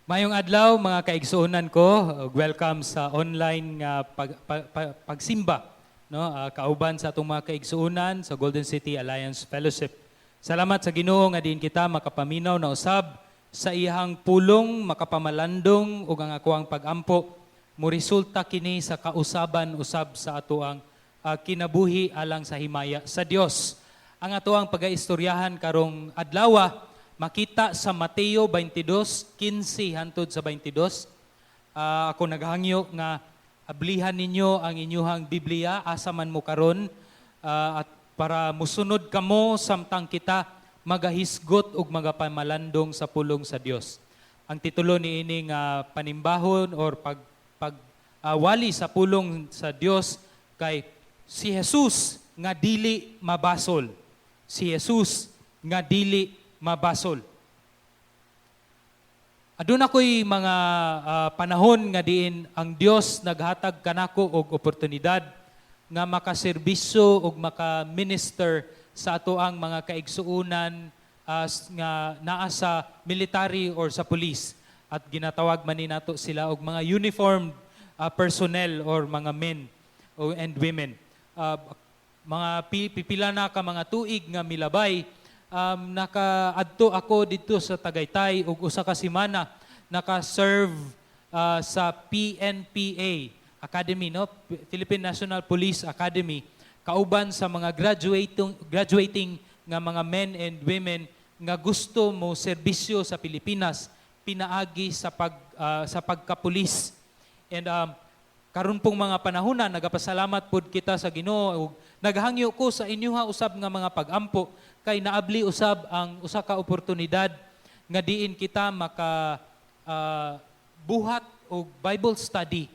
Mayong adlaw mga kaigsuonan ko, welcome sa online nga pagsimba, no? Kauban sa atong mga kaigsuonan sa Golden City Alliance Fellowship. Salamat sa Ginoo nga diin kita makapaminaw na usab sa iyang pulong makapamalandong ug ang akoang pagampo mo resulta kini sa kausaban usab sa atoang kinabuhi alang sa himaya sa Dios. Ang atoang pagaistoryahan karong adlaw makita sa Mateo 22:15 hangtod sa 22. Ako naghangyo nga ablihan ninyo ang inyuhang Biblia asa man mo karon at para musunod kamo samtang kita magahisgot ug magapamalandong sa pulong sa Dios. Ang titulo niining panimbahon or wali sa pulong sa Dios kay si Jesus nga dili mabasol. Si Jesus nga dili mabasol. Aduna ko'y mga panahon nga diin ang Dios naghatag kanako og oportunidad nga makaserbisyo og maka-minister sa atoang mga kaigsuonan nga naa sa military or sa police at ginatawag man ni nato sila og mga uniformed personnel or mga men and women. Mga pipila na ka mga tuig nga milabay nakaadto ako dito sa Tagaytay ug usa ka semana naka-serve sa PNPA Academy, no? Philippine National Police Academy, kauban sa mga graduating nga mga men and women nga gusto mo serbisyo sa Pilipinas pinaagi sa pagkapulis. And karon pong mga panahon na nagapasalamat pud kita sa Ginoo ug naghangyo ko sa inyoha usab nga mga pagampo kay naabli usab ang usa ka oportunidad nga diin kita maka buhat og Bible study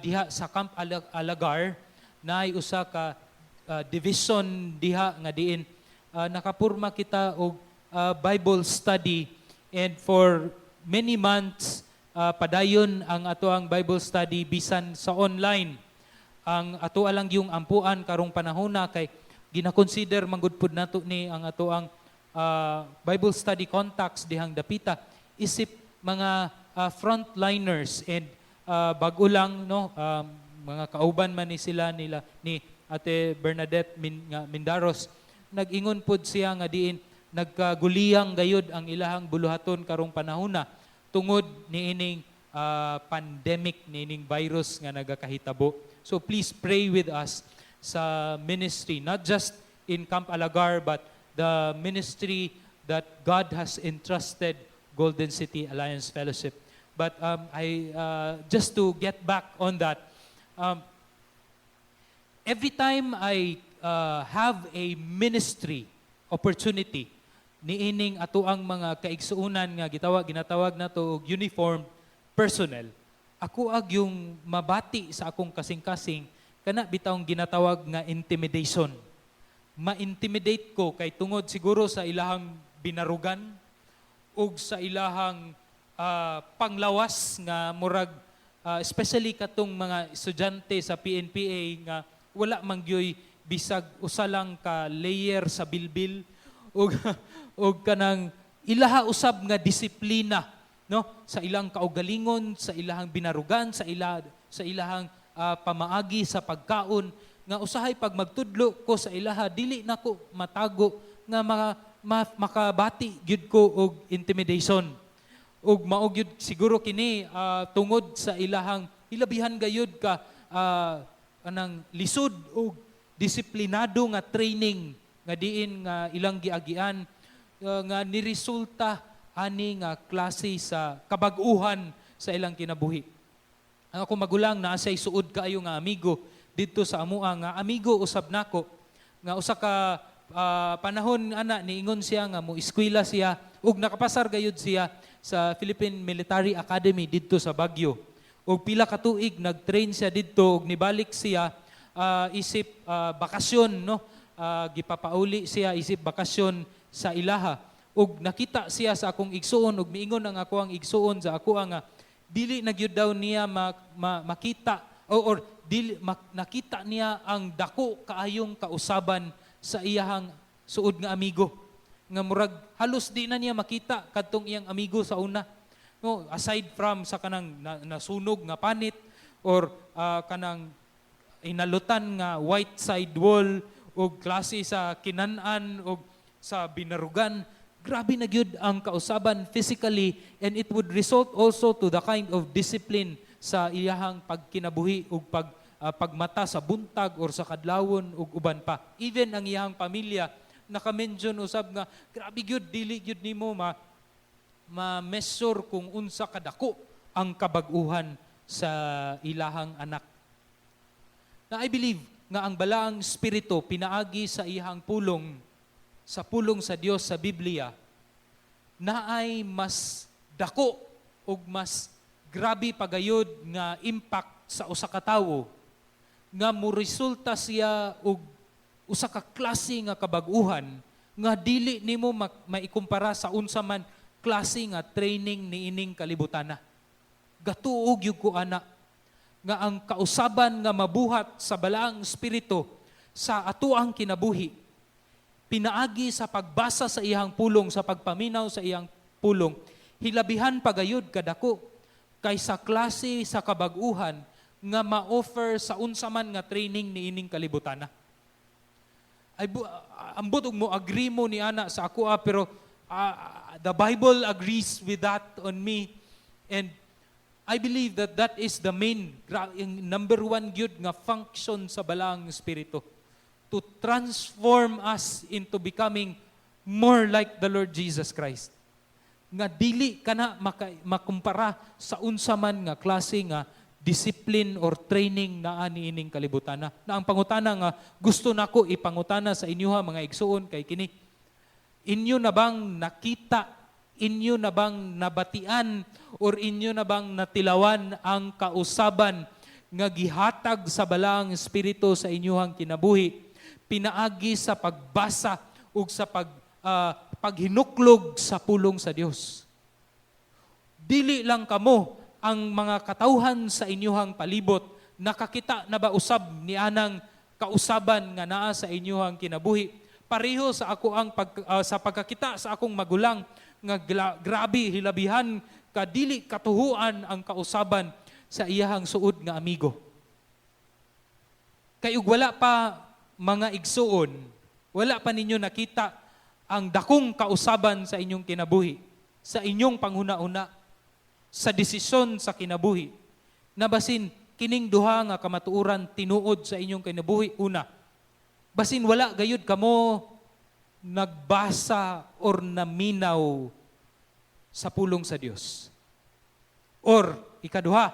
diha sa Camp Alagar. Naay usa ka division diha nga diin nakapurma kita og Bible study, and for many months padayon ang atoang Bible study bisan sa online. Ang ato lang yung ampuan karong panahon na kay gina-consider manggud pud nato ni ang atoang Bible study contacts dihang dapita isip mga frontliners and bag-o lang, no, mga kauban man ni sila nila ni Ate Bernadette Mindaros. Nag-ingon pud siya nga diin nagkaguliyang gayud ang ilahang buluhaton karong panahon na tungod niining pandemic, niining virus nga nagakahitabo. So please pray with us sa ministry, not just in Camp Alagar, but the ministry that God has entrusted Golden City Alliance Fellowship. But just to get back on that, every time I have a ministry opportunity, niining atoang mga kaigsuunan nga ginatawag nato og uniformed personnel, ako ag yung mabati sa akong kasing-kasing kana bitawng ginatawag nga intimidation. Ma-intimidate ko kay tungod siguro sa ilahang binarugan ug sa ilahang panglawas nga murag especially katong mga estudyante sa PNPA nga wala mangyoy bisag usa lang ka layer sa bilbil ug kanang ilaha usab nga disiplina, no, sa ilang kaugalingon, sa ilahang binarugan, sa ilahang pamaagi sa pagkaon nga usahay pag magtudlo ko sa ilaha dili nako matago nga makabati gyud ko og intimidation ug mao gyud siguro kini tungod sa ilahang ilabihan gayud ka anang lisod og disiplinado nga training nga diin nga ilang giagian nga niresulta ani nga klase sa kabag-uhan sa ilang kinabuhi. Ang ako magulang na say suod kaayo nga amigo dito sa amua nga amigo usab nako nga usa ka panahon ana niingon siya nga mo eskwela siya ug nakapasar gayud siya sa Philippine Military Academy didto sa Baguio. Ug pila ka tuig nagtrain siya didto ug nibalik siya isip bakasyon, no, gipapauli siya isip bakasyon sa ilaha ug nakita siya sa akong igsuon ug miingon ang ako ang igsuon sa ako nga dili na gyud daw niya makita or dili nakita niya ang dako kaayong kausaban sa iyahang suod nga amigo nga murag halos di na niya makita kadtong iyang amigo sa una No, aside from sa kanang nasunog nga panit or kanang inalutan nga white side wall o klase sa kinanan o sa binarugan, grabe na gyud ang kausaban physically, and it would result also to the kind of discipline sa iyahang pagkinabuhi o pagmata sa buntag or sa kadlawon ug uban pa. Even ang iyahang pamilya naka-mention usab nga grabe gyud dili gyud nimo ma-measure kung unsa kadako ang kabag-uhan sa ilahang anak. Na I believe nga ang balaang espiritu pinaagi sa iyahang pulong, sa pulong sa Dios sa Biblia, naay mas dako ug mas grabe pagayod nga impact sa usa ka tawo nga moresulta siya og usa ka klase nga kabag-uhan nga dili nimo maikumpara sa unsa man klase nga training niining kalibutana. Gatuog gyud ko ana nga ang kausaban nga mabuhat sa balaang espiritu sa atoang kinabuhi pinaagi sa pagbasa sa iyang pulong, sa pagpaminaw sa iyang pulong, hilabihan pagayod kadako kaysa klase sa kabag-uhan nga ma-offer sa unsa man nga training niining kalibutana. Ambot og mo agree mo ni ana sa ako pero the Bible agrees with that on me, and I believe that that is the main number one gyud nga function sa balaang espiritu, to transform us into becoming more like the Lord Jesus Christ. Nga dili kana makumpara sa unsa man nga klase nga discipline or training na aniining kalibutana. Na ang pangutana nga gusto nako ipangutana sa inyo mga igsuon kay kini. Inyo na bang nakita, inyo na bang nabatian, or inyo na bang natilawan ang kausaban nga gihatag sa balaang espiritu sa inyohang kinabuhi pinaagi sa pagbasa ug sa paghinuklog sa pulong sa Dios? Dili lang kamo ang mga katawhan sa inyohang palibot nakakita na ba usab ni anang kausaban nga naa sa inyohang kinabuhi? Pareho sa ako ang sa pagkakita sa akong magulang nga grabe hilabihan kadili katuhuan ang kausaban sa iyahang suod nga amigo. Kay ug wala pa mga igsuon, wala pa ninyo nakita ang dakong kausaban sa inyong kinabuhi, sa inyong panghuna-una, sa desisyon sa kinabuhi. Nabasin kining duha nga kamatuoran tinuod sa inyong kinabuhi. Una, basin wala gayud kamo nagbasa or naminaw sa pulong sa Dios. Or ikaduha,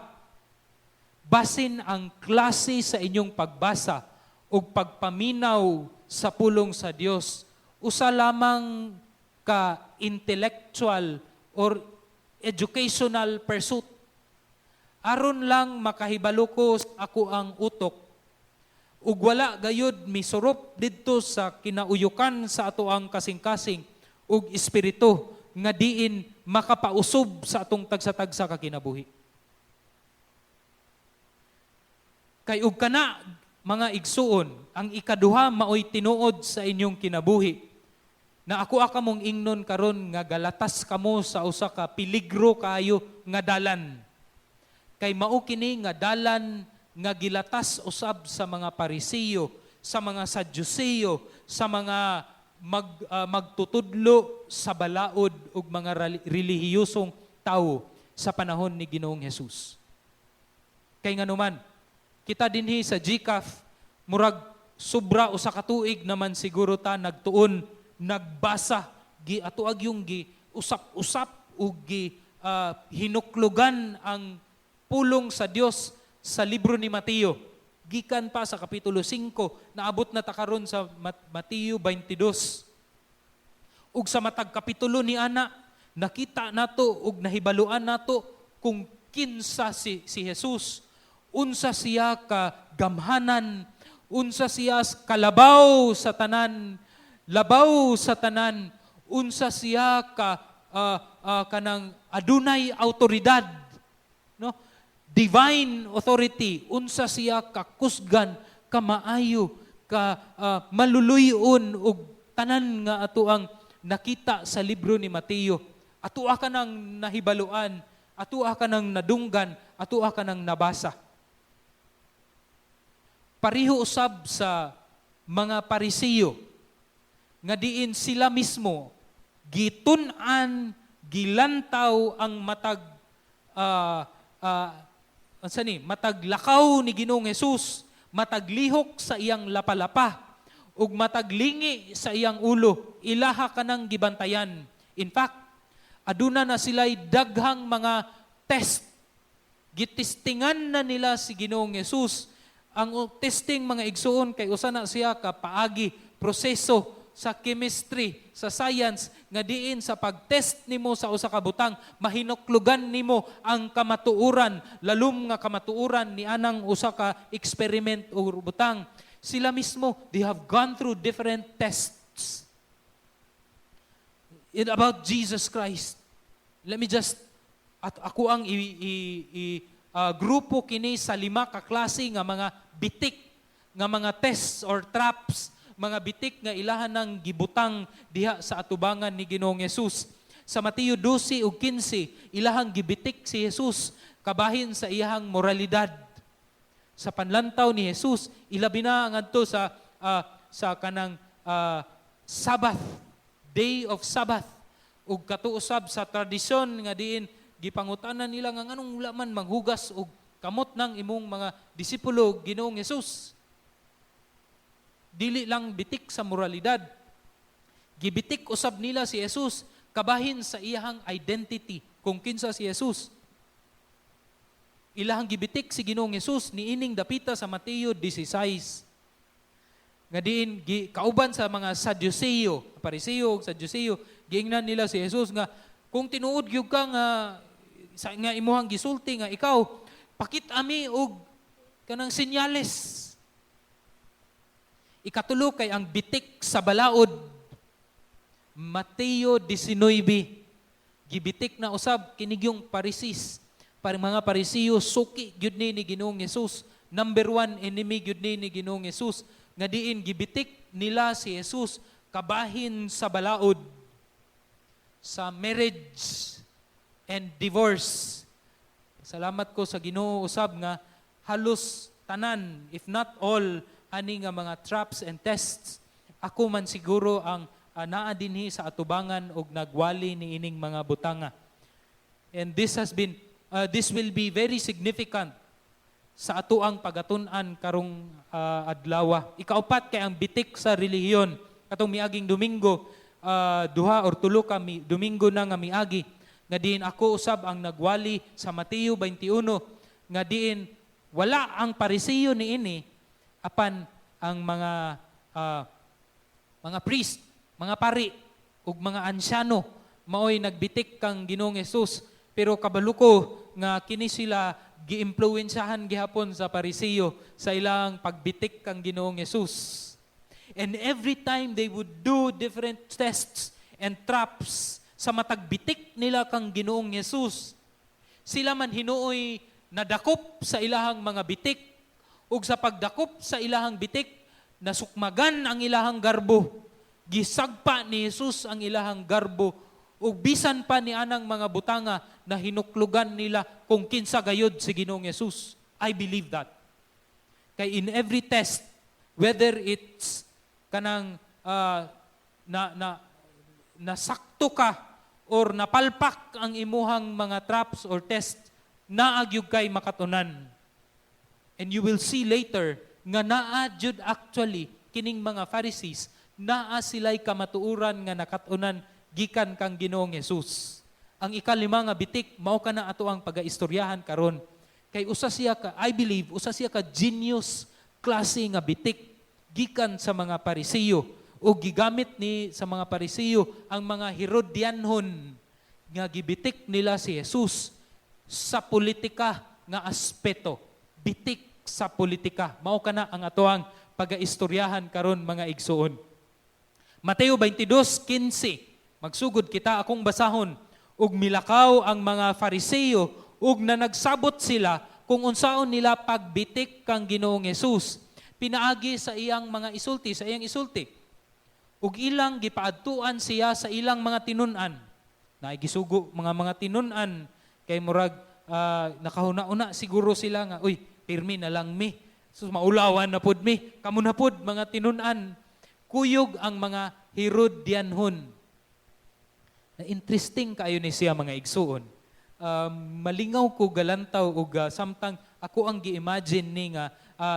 basin ang klase sa inyong pagbasa o pagpaminaw sa pulong sa Dios, usa lamang ka intellectual or educational pursuit. Aron lang makahibalo ko ako ang utok, ug wala gayud misurup didto sa kinauyukan sa ato ang kasing-kasing ug espiritu nga diin makapausob sa atong tagsa-tagsa ka kinabuhi. Kay ug kana mga igsuon, ang ikaduha maoy tinuod sa inyong kinabuhi. Na ako mong ingnon karon nga galatas kamo sa usa ka peligro kayo nga dalan. Kay mao kini nga dalan nga gilatas usab sa mga Parisiyo, sa mga Sadyuseo, sa mga magtutudlo sa balaod ug mga relihiyosong tao sa panahon ni Ginoong Hesus. Kay nganuman, kita dinhi sa GCAF, murag sobra usa ka tuig naman siguro ta nagtuon, nagbasa, atuag yung usap-usap ug hinuklugan ang pulong sa Dios sa libro ni Mateo. Gikan pa sa kapitulo 5, naabot na ta karon sa Mateo 22. Ug sa matag kapitulo ni ana, nakita nato ug nahibaluan nato kung kinsa si Jesus. Unsa siya ka gamhanan, unsa siya kalabaw sa tanan, labaw sa tanan, unsa siya ka kanang adunay autoridad, no? Divine authority, unsa siya ka kusgan, ka maayo, ka maluluyon og tanan nga ato ang nakita sa libro ni Mateo. Ato ka nang nahibaluan atua ka nang nadunggan, atua ka nang nabasa. Pariho usab sa mga Parisiyo, nga diin sila mismo, gitun-an, gilantaw ang matag, matag lakaw ni Ginoong Hesus, matag lihok sa iyang lapalapa, ug matag lingi sa iyang ulo, ilaha ka nang gibantayan. In fact, aduna na sila'y daghang mga test. Gitistingan na nila si Ginoong Hesus. Ang testing mga igsuon kay usa na siya ka paagi proseso sa chemistry, sa science nga diin sa pagtest nimo sa usa ka butang mahinuklugan nimo ang kamatuoran, lalom nga kamatuoran ni anang usa ka experiment o butang. Sila mismo, they have gone through different tests about Jesus Christ. Let me just ako ang grupo kini sa 5 ka klase nga mga bitik nga mga tests or traps, mga bitik nga ilahan ng gibutang diha sa atubangan ni Ginoong Hesus. Sa Mateo 12 ug 15, ilahang gibitik si Hesus kabahin sa iyahang moralidad. Sa panlantaw ni Hesus, ilabi na ngadto sa kanang Sabbath, day of Sabbath, ug katuusab sa tradisyon nga diin gipangutanan nila nga nganong wala man manghugas og kamot ng imong mga disipulo Ginoong Hesus. Dili lang bitik sa moralidad. Gibitik usab nila si Hesus kabahin sa iyahang identity kung kinsa si Hesus. Ilahang gibitik si Ginoong Hesus niining dapita sa Mateo 16. Nga diin kauban sa mga Sadduceo, Pariseo ug Sadduceo, giingnan nila si Hesus nga kung tinuod gyud ka nga imuhang gisulti nga ikaw pakit ami og kanang senyales. Ikatulo kay ang bitik sa balaod. Mateo 19. Gibitik na usab kinig yung Parisis. Para mga Parisiyo suki gyud ni Ginoong Hesus. Number 1 enemy gyud ni Ginoong Hesus. Nga diin gibitik nila si Hesus kabahin sa balaod, sa marriage and divorce. Salamat ko sa Ginoo usab nga halos tanan, if not all, ani nga mga traps and tests, ako man siguro ang naa dinhi sa atubangan og nagwali ni ining mga butanga. And this will be very significant sa atoang pagatun-an karong adlaw. Ikaupat kay ang bitik sa relihiyon. Katong miaging Domingo, 2 or 3 kami Domingo na nga miagi, nga diin ako usab ang nagwali sa Mateo 21, nga diin wala ang Parisiyo niini apan ang mga priest, mga pari ug mga ansyano maoy nagbitik kang Ginoong Hesus, pero kabalo ko nga kini sila giimpluwensyahan gihapon sa Parisiyo sa ilang pagbitik kang Ginoong Hesus. And every time they would do different tests and traps sa matagbitik nila kang Ginoong Hesus, sila man hinuoy nadakop sa ilahang mga bitik, ug sa pagdakop sa ilahang bitik, nasukmagan ang ilahang garbo. Gisagpa ni Hesus ang ilahang garbo, ug bisan pa ni anang mga butanga na hinuklugan nila kung kinsa gayud si Ginoong Hesus. I believe that. Kay in every test, whether it's kanang nasakto ka or napalpak ang imuhang mga traps or test, naagyug kay makatunan. And you will see later nga naa jud actually kining mga Pharisees, naa sila'y kamatuuran nga nakatunan gikan kang Ginoong Hesus. Ang ikalima nga bitik mao kana ato ang pagaistoryahan karon. Kay usa siya ka, I believe, usa siya ka genius klase nga bitik gikan sa mga Parisiyo o gigamit ni sa mga Parisiyo ang mga Herodianhon nga gibitik nila si Hesus sa politika nga aspeto. Bitik sa politika. Mao kana ang atoang pagaistoryahan karon mga igsuon. Mateo 22:15. Magsugod kita akong basahon. Ug milakaw ang mga Fariseo ug na nagsabot sila kung unsaon nila pagbitik kang Ginoong Hesus. Pinaagi sa iyang mga isulti, sa iyang isulti. Ug ilang gipaadtuan siya sa ilang mga tinun-an. Naigisugo mga tinun-an Kay murag nakahuna-una siguro sila nga, uy, pirmi na lang mi. So maulawan na pud mi. Kamo na pud mga tinun-an. Kuyog ang mga Herodianhon. Na interesting kayo ni siya mga igsuon. Malingaw ko galantaw ug samtang ako ang gi-imagine ni nga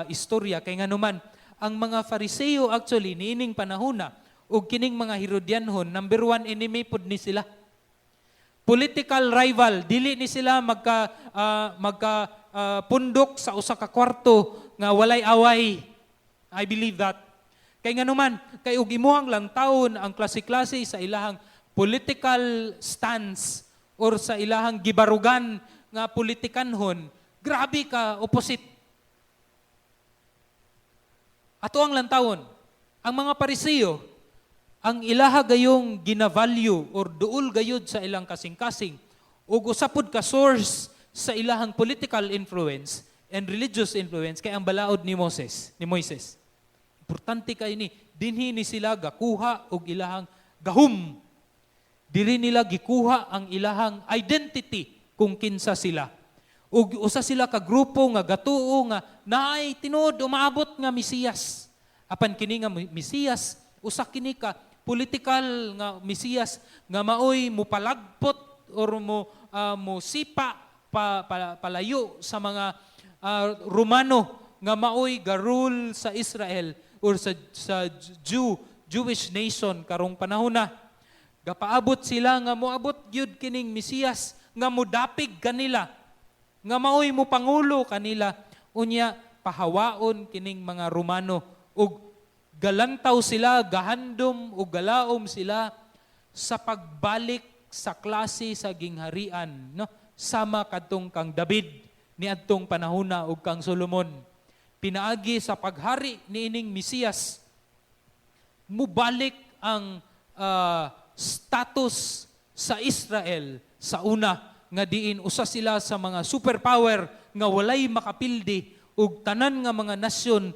istorya kay nganuman ang mga Fariseo actually niining panahona ug kining mga Herodianhon number one enemy pud ni sila. Political rival, dili ni sila pundok sa usa ka kwarto nga walay away. I believe that. Kay nganuman, kay ug imuhang lang taon ang klase-klase sa ilahang political stance or sa ilahang gibarugan nga politikanhon, grabe ka, opposite. Ato ang lantawon, ang mga Pariseo, ang ilaha gayong ginavalue or duol gayud sa ilang kasing-kasing ug usapod ka source sa ilahang political influence and religious influence kay ang balaod ni Moises. Importante kay ni dinhi ni sila gakuha og ilahang gahum. Dili nila gikuha ang ilahang identity kung kinsa sila. Ug usa sila ka grupo nga gatuo nga naay tinuod umaabot nga Mesiyas. Apan kini nga Mesiyas usa kini ka political nga Mesiyas nga maoy mupalagpot or mo sipa palayo sa mga Romano nga maoy garul sa Israel or sa Jewish nation karong panahon na. Gapaabot sila nga moabot gyud kining Mesiyas nga modapig kanila nga maoy mo pangulo kanila unya pahawaon kining mga Romano ug galantaw sila gahandom ug galaom sila sa pagbalik sa klase sa gingharian no sama kadtong kang David niadtong panahona ug kang Solomon. Pinaagi sa paghari niining Mesiyas, mubalik ang status sa Israel sa una nga diin usa sila sa mga superpower nga walay makapildi ug tanan nga mga nasyon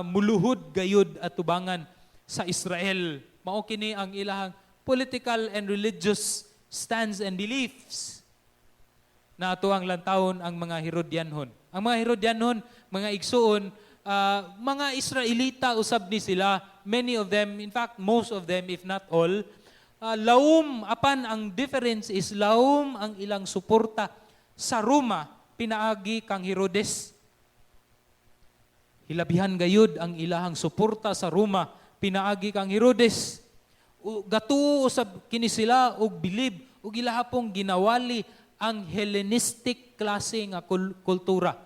muluhod gayud at tubangan sa Israel. Mao kini ang ilahang political and religious stands and beliefs na ato ang lantawon ang mga Herodianhon. Ang mga Herodianhon, mga igsuon, mga Israelita usab ni sila, many of them, in fact most of them if not all, laom apan ang difference is laom ang ilang suporta sa Roma pinaagi kang Herodes. Hilabihan gayud ang ilahang suporta sa Roma pinaagi kang Herodes. Gatuo usab kini sila og bilib ug ilahapong ginawali ang Hellenistic klase nga kultura.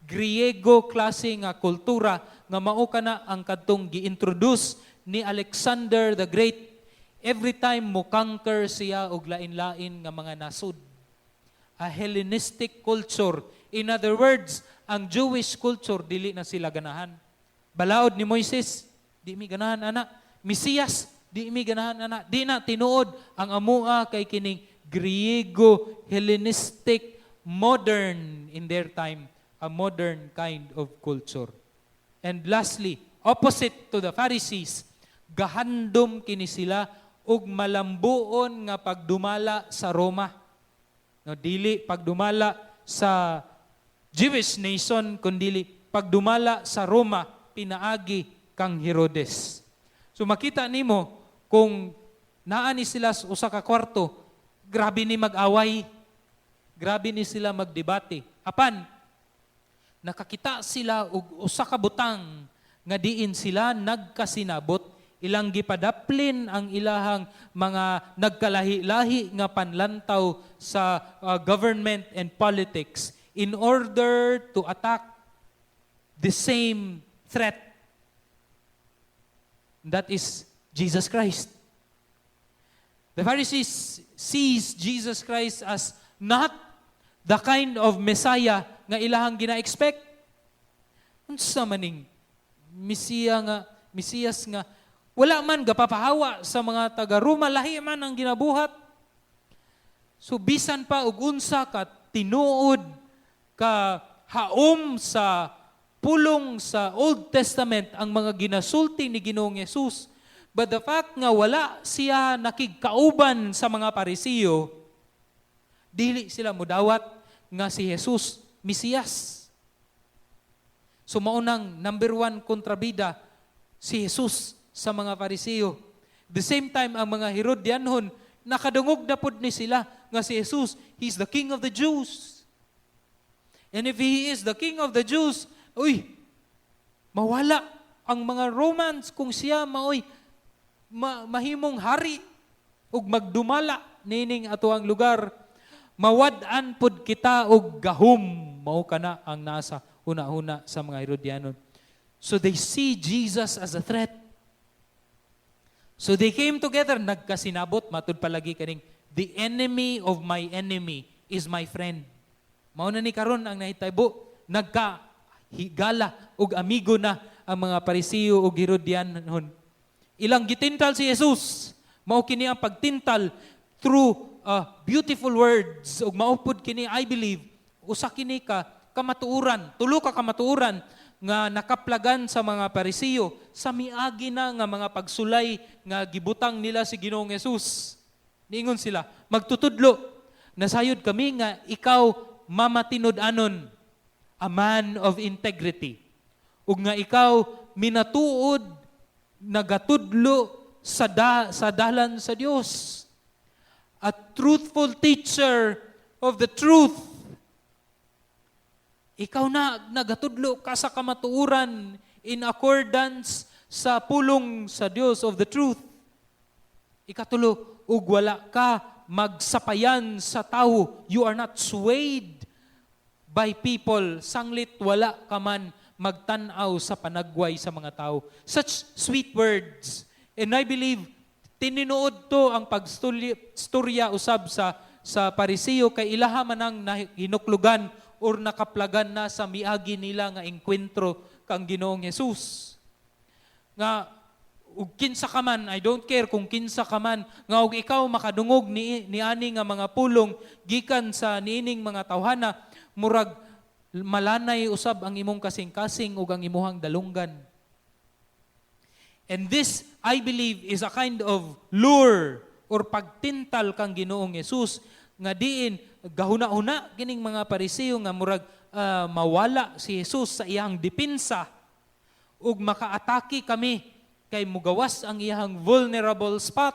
Griego klase nga kultura nga mao kana ang kadtong gi-introduce ni Alexander the Great every time mo conquer siya og lain-lain nga mga nasud. A Hellenistic culture. In other words, ang Jewish culture dili na sila ganahan. Balaod ni Moises, di mi ganahan ana. Mesiyas, di mi ganahan ana. Di na tinuod ang amua kay kining Griego, Hellenistic, modern in their time, a modern kind of culture. And lastly, opposite to the Pharisees, gahandom kini sila ug malambuon nga pagdumala sa Roma. No, dili pagdumala sa Jewish nation, kundi pagdumala sa Roma, pinaagi kang Herodes. So makita nimo kung naani sila sa usa ka kwarto, grabe ni mag-away, grabe ni sila magdebate. Apan, nakakita sila og usa ka butang nga diin sila nagkasinabot, ilang gipadaplin ang ilahang mga nagkalahi-lahi nga panlantaw sa government and politics in order to attack the same threat. That is Jesus Christ. The Pharisees sees Jesus Christ as not the kind of Messiah nga ilahang gina-expect. Unsa maning Mesiyas nga wala man gapapahawa sa mga taga-Roma, lahi man ang ginabuhat. So bisan pa og unsa ka tinuod ka haom sa pulong sa Old Testament ang mga ginasulti ni Ginoong Hesus. But the fact nga wala siya nakigkauban sa mga Pariseo, Dili sila mudawat nga si Jesus Mesiyas. So maunang number one kontrabida si Jesus sa mga Pariseo. The same time, ang mga Herodianhon, nakadungog na pud ni sila nga si Jesus, He's the King of the Jews. And if He is the King of the Jews, mawala ang mga Romans kung siya mahimong hari ug magdumala nining ato ang lugar. Mawad-an pud kita og gahom, mao kana ang nasa una-una sa mga Herodianon. So they see Jesus as a threat. So they came together, nagkasinabot, matud palagi kaning, the enemy of my enemy is my friend. Mao na ni karon ang nahitabo, nagkahigala ug amigo na ang mga Pariseo ug Herodianon. Ilang gitintal si Jesus, mao kini ang pagtintal through beautiful words ug maupod kini, I believe, usa kini ka kamatuoran, tulo ka kamatuoran nga nakaplagan sa mga Pariseo sa miagi na nga mga pagsulay nga gibutang nila si Ginoong Hesus. Niingon sila, magtutudlo, nasayod kami nga ikaw mamatinud-anon, a man of integrity. Ug nga ikaw minatuod, nagatudlo sa dalan sa Dios. A truthful teacher of the truth. Ikaw na nagatudlo ka sa kamatuoran in accordance sa pulong sa Dios of the truth. Ikatulo, ug wala ka magsapayan sa tao. You are not swayed by people. Sanglit wala ka man magtanaw sa panagway sa mga tao. Such sweet words. And I believe, tininuod to ang pagstorya usab sa Pariseo kay ilaha man ang hinuklugan or nakaplagan na sa miagi nila nga engkwentro kang Ginoong Hesus. Nga, ug kinsa ka man, I don't care kung kinsa ka man, nga ug ikaw makadungog ni ani nga mga pulong gikan sa niining mga tawhana, murag malanay usab ang imong kasing-kasing ug ang imuhang dalunggan. And this, I believe, is a kind of lure or pagtintal kang Ginoong Hesus nga diin gahuna-una kining mga Pariseo nga murag mawala si Jesus sa iyang depensa ug makaatake kami kay mugawas ang iyang vulnerable spot.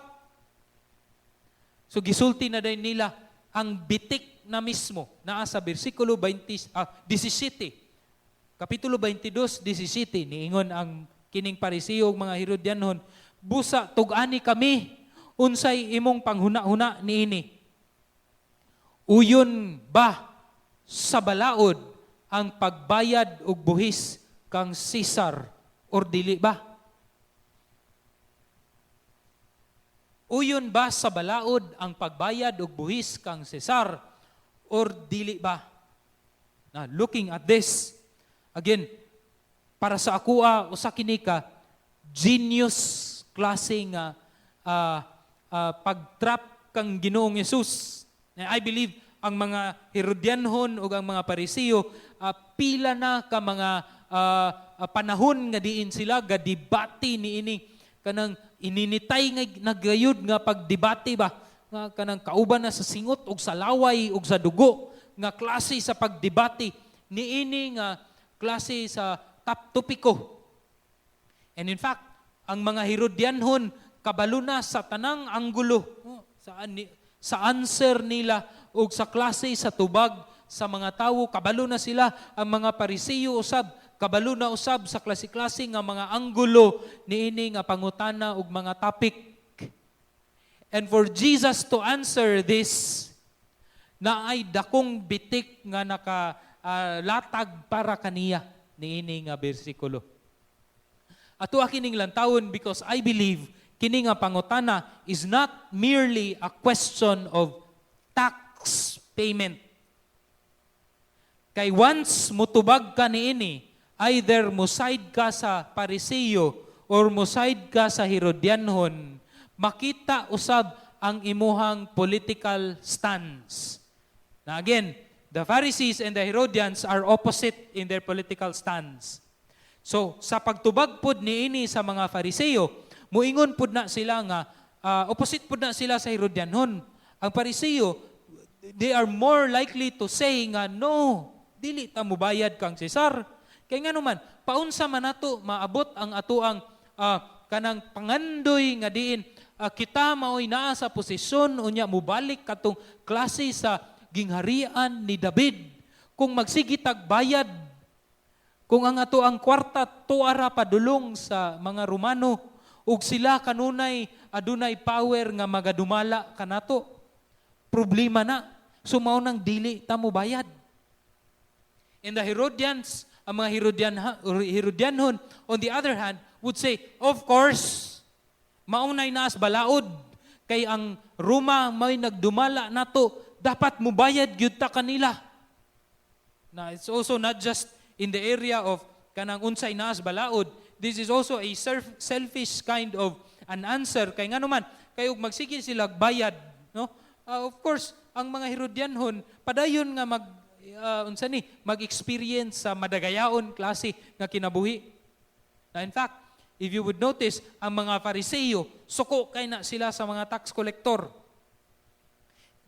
So gisulti na din nila ang bitik na mismo naa sa bersikulo 17, kapitulo 22, 17, niingon ang kining Pariseo ug mga Herodianhon, busa tug-ani kami unsay imong panghuna-huna niini. Uyon ba sa balaod ang pagbayad og buhis kang Caesar or dili ba? Uyon ba sa balaod ang pagbayad og buhis kang Caesar or dili ba? Now, looking at this, again, para sa akoa, usa kini ka genius klase nga pagtrap kang Ginoong Hesus. I believe ang mga Herodianhon o ang mga Pariseo, pila na ka mga panahon nga diin sila, gadibati niini, kanang ininitay nga nagayud nga pagdebate ba, nga kanang kauban na sa singot o sa laway o sa dugo, nga klase sa pagdebate, niini nga klase sa top topiko. And in fact, ang mga Herodianhon, kabalo na sa tanang anggulo, sa answer nila o sa klase sa tubag sa mga tao, kabalo na sila. Ang mga Pariseo usab, kabalo na usab sa klase-klase nga mga anggulo niini nga pangutana ug mga topic. And for Jesus to answer this, na ay dakong bitik nga nakalatag para kaniya niini nga bersikulo. Ato kining lantawon because I believe kini nga pangutana is not merely a question of tax payment. Kay once mutubag ka niini, either muside ka sa Pariseo or muside ka sa Herodianhon, makita usab ang imuhang political stance. Now again, the Pharisees and the Herodians are opposite in their political stance. So, sa pagtubag pod niini sa mga Pariseo, muingon pod na sila nga, opposite pod na sila sa Herodianhon. Ang Pariseo, they are more likely to say nga, no, dili ta mo bayad kang Cesar. Kay nga naman, paunsa man nato maabot ang atoang kanang pangandoy nga diin kita maoy naa sa posisyon unya mubalik katong klase sa gingharian ni David. Kung magsigitag bayad, kung ang atoang kwarta tuara padulong sa mga Romano, ug sila kanunay adunay power nga magadumala kanato, problema na. Sumaw nang dili ta mo bayad. And the Herodians, ang mga Herodianhon, on the other hand, would say, of course, maunay naas balaod, kay ang Roma may nagdumala nato, dapat mo bayad gyud ta kanila. Now, it's also not just in the area of kanang unsay naas balaod. This is also a selfish kind of an answer. Kay nga naman, kay ug magsige sila bayad, no? Of course, ang mga Herodianhon padayon nga mag-experience sa madagayaon klase nga kinabuhi. Now, in fact, if you would notice, ang mga Fariseo, suko kay na sila sa mga tax collector.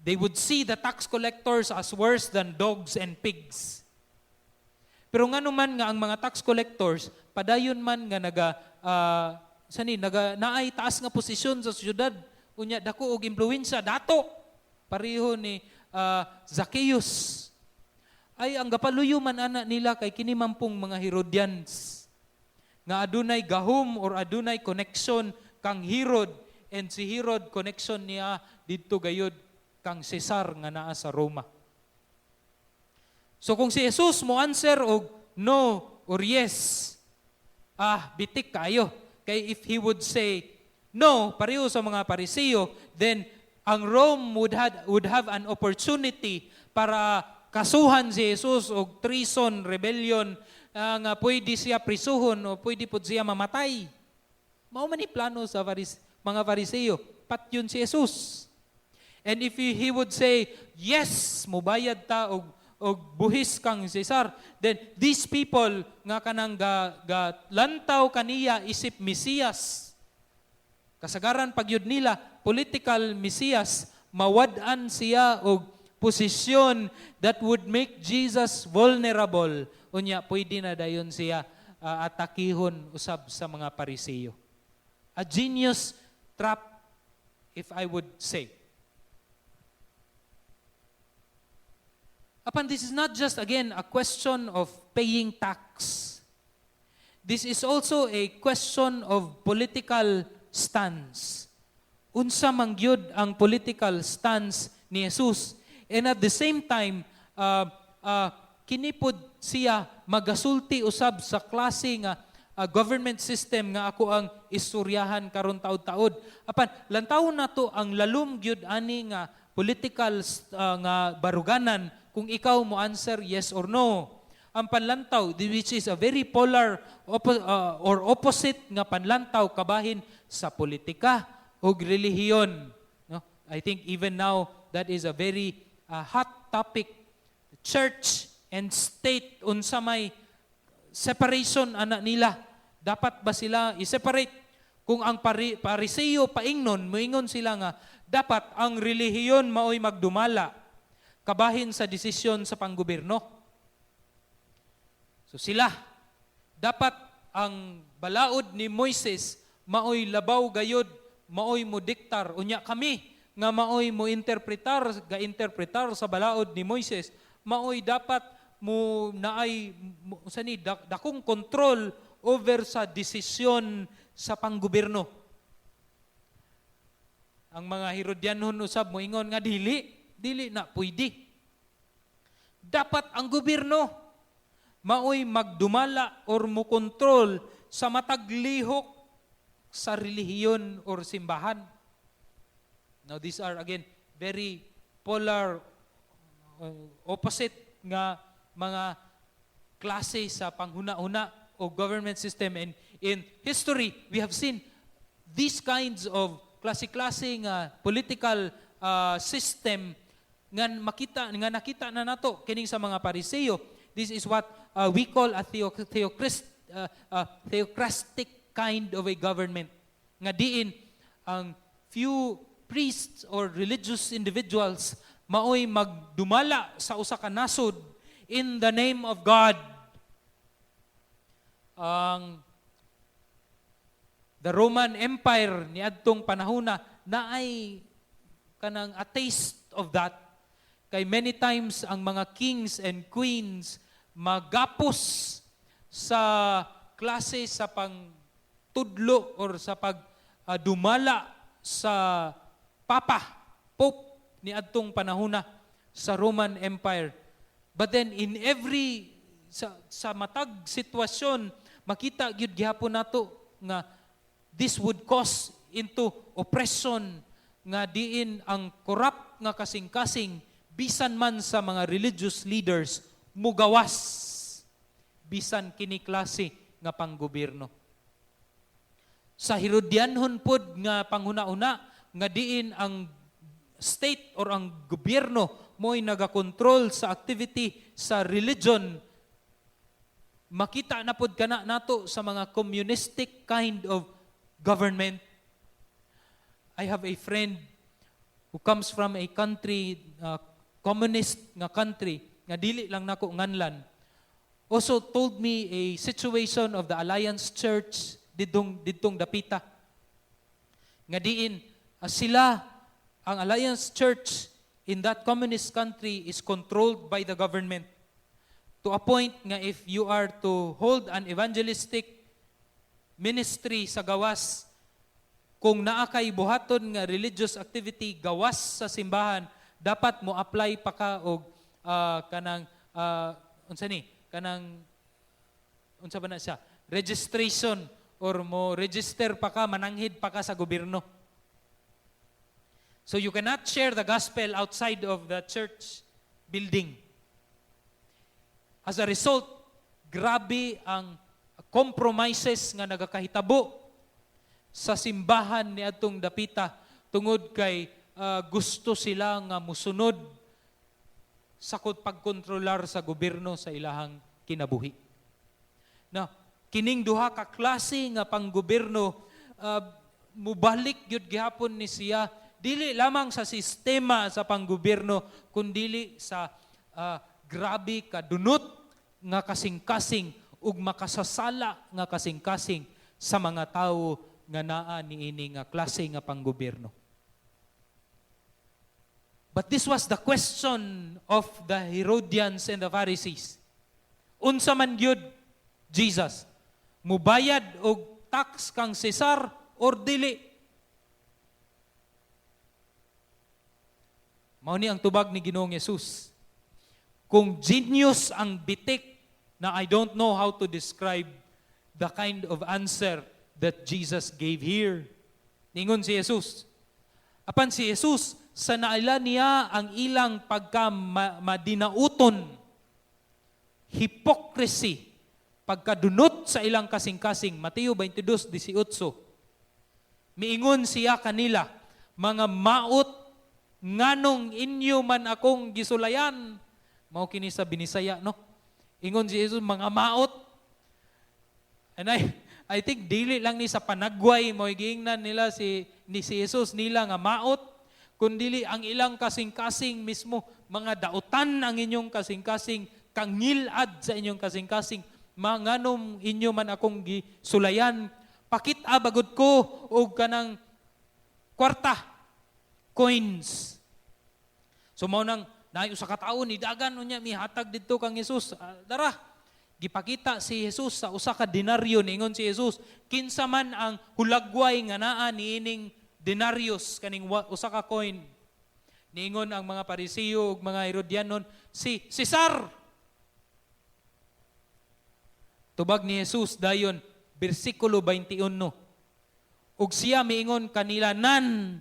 They would see the tax collectors as worse than dogs and pigs. Pero nga naman nga ang mga tax collectors, padayon man nga naay taas nga posisyon sa syudad, unya dako og impluwensya dato. Pareho ni Zacchaeus. Ay ang gapaluyo man ana nila kay kini mampong mga Herodians nga adunay gahom or adunay connection kang Herod, and si Herod connection niya didto gayud kang Cesar nga naa sa Roma. So kung si Jesus mo answer og no or yes, bitik kayo. Kay if he would say no, pareho sa mga Pariseo, then ang Rome would have an opportunity para kasuhan si Jesus og treason, rebellion, nga pwede siya prisuhon o pwede po siya mamatay. Mao man ni plano sa mga Fariseo, patyon si Jesus. And if he would say, yes, mubayad ta og buhis kang Cesar, then these people nga kanang lantaw kaniya isip Mesiyas. Kasagaran pagyud nila political Mesiyas, mawad-an siya og posisyon that would make Jesus vulnerable. Unya pwede na dayon siya atakihon usab sa mga Pariseo. A genius trap, if I would say. Upon this is not just again a question of paying tax. This is also a question of political stance. Unsa man gyud ang political stance ni Jesus, and at the same time kinipod siya magasulti usab sa klase nga government system nga ako ang istoryahan karon taud-taud. Apan lantaw nato ang lalom gyud ani nga political nga baruganan kung ikaw mo answer yes or no. Ang panlantaw, which is a very polar or opposite nga panlantaw kabahin sa politika o relihiyon. No? I think even now, that is a very hot topic. Church and state, unsa may separation ana nila. Dapat ba sila i-separate? Kung ang Pariseo paingnon, moingon sila nga, dapat ang relihiyon maoy magdumala kabahin sa desisyon sa panggobyerno. So sila, dapat ang balaod ni Moises maoy labaw gayod, maoy mo diktar. Unya kami nga maoy mo interpretar sa balaod ni Moises, maoy dapat mo naay dakong control over sa desisyon sa panggobyerno. Ang mga Herodianhon usab mo ingon nga dili na pwede. Dapat ang gobyerno maoy magdumala or mo kontrol sa mataglihok sa relihiyon or simbahan. Now these are again very polar opposite nga mga klase sa panghuna-una o government system, and in history we have seen these kinds of klase-klase nga political system nga nakita na nato kining sa mga Pariseo. This is what we call a theocratic kind of a government. Nga diin ang few priests or religious individuals maoy magdumala sa usa ka nasod in the name of God. Ang the Roman Empire niadtong panahona naay kanang a taste of that. Kay many times ang mga kings and queens magapos sa klase sa pangtudlo or sa pagdumala sa Pope ni adtong panahona sa Roman Empire. But then in every sa matag sitwasyon makita gyud gihapon nato nga this would cause into oppression nga diin ang corrupt nga kasing-kasing bisan man sa mga religious leaders mugawas bisan kini klase nga panggobyerno. Sa Herodianhon pod nga panghuna-una nga diin ang state or ang gobyerno mo'y nagakontrol sa activity sa religion, makita na pod kana nato sa mga communistic kind of government. I have a friend who comes from a country, communist nga country, nga dili lang nako nganlan, also told me a situation of the Alliance Church didtong dapita. Nga diin, sila, ang Alliance Church in that communist country is controlled by the government. To a point nga if you are to hold an evangelistic ministry sa gawas, kung naa kay buhaton nga religious activity gawas sa simbahan, dapat mo apply pa ka og kanang unsa ni? Kanang unsa ba na siya? Registration or mo register pa ka, mananghid pa ka sa gobyerno. So you cannot share the gospel outside of the church building. As a result, grabe ang compromises nga nagakahitabo sa simbahan ni atong dapita tungod kay gusto sila nga musunod sa pagkontrolar sa gobyerno sa ilahang kinabuhi. Now, kining duha ka klase nga panggobyerno mubalik gyud gihapon ni siya dili lamang sa sistema sa panggobyerno kundi sa grabe kadunot nga kasing-kasing ug makasasala nga kasing-kasing sa mga tawo nga naa niini nga klase nga panggobyerno. But this was the question of the Herodians and the Pharisees. Unsa man gyud Jesus, mubayad og tax kang Cesar or dili? Mao ni ang tubag ni Ginoong Hesus. Kung genius ang bitik na I don't know how to describe the kind of answer that Jesus gave here. Ningon si Jesus. Apan si Jesus, sa naila niya ang ilang pagka-madinauton, hypocrisy, pagkadunot sa ilang kasing-kasing. Mateo 22:18. Miingon siya kanila, mga maot, nganong inyo man akong gisulayan. Mao kini sa Binisaya, no? Ingon si Jesus, mga maot. And I think dili lang ni sa panagway mo giingnan nila si Jesus nila nga maot, kundili ang ilang kasing-kasing mismo mga dautan ang inyong kasing-kasing, kangilad sa inyong kasing-kasing, manganom inyo man akong gisulayan, pakita bagod ko og kanang kwarta, coins. So mao nang naay usa ka tawo ni dagan unya mihatag didto kang Jesus. Dara, gipakita si Jesus sa usa ka denaryo, ningon si Jesus, kinsa man ang hulagway nga naa niining denarios kaning usa ka coin. Niingon ang mga Pariseo ug mga Herodianon, si Cesar. Tubag ni Jesus dayon bersikulo 21. Ug siya miingon kanila, nan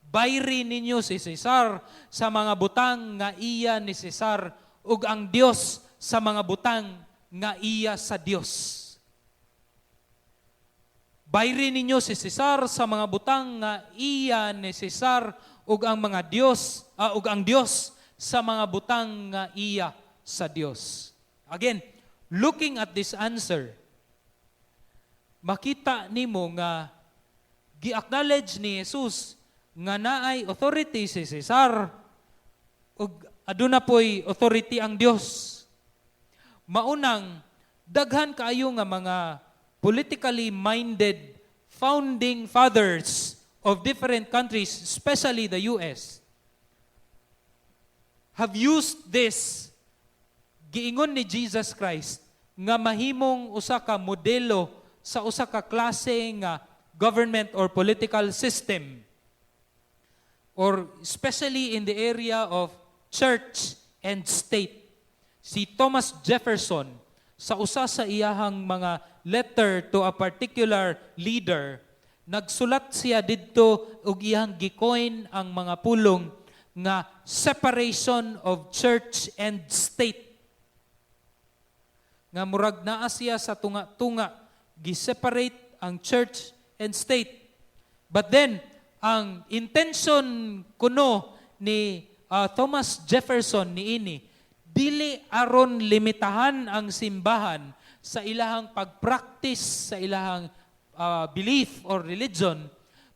bayri ninyo si Cesar sa mga butang nga iya ni Cesar ug ang Dios sa mga butang nga iya sa Dios. Bayri ninyo si Cesar sa mga butang nga iya ni Cesar ug ang mga Dios ug ang Dios sa mga butang nga iya sa Dios. Again, looking at this answer, makita nimo nga gi-acknowledge ni Jesus nga naay authority si Cesar ug aduna poy authority ang Dios. Maunang daghan kaayo nga mga politically minded founding fathers of different countries, especially the US, have used this giingon ni Jesus Christ nga mahimong usa ka modelo sa usa ka klase nga government or political system, or especially in the area of church and state. Si Thomas Jefferson, sa usa sa iyahang mga letter to a particular leader, nagsulat siya didto og iyang gikoin ang mga pulong nga separation of church and state. Nga murag naa siya sa tunga-tunga, gi-separate ang church and state. But then, ang intention kuno ni Thomas Jefferson niini, dili aron limitahan ang simbahan sa ilahang pag-practice, sa ilahang belief or religion,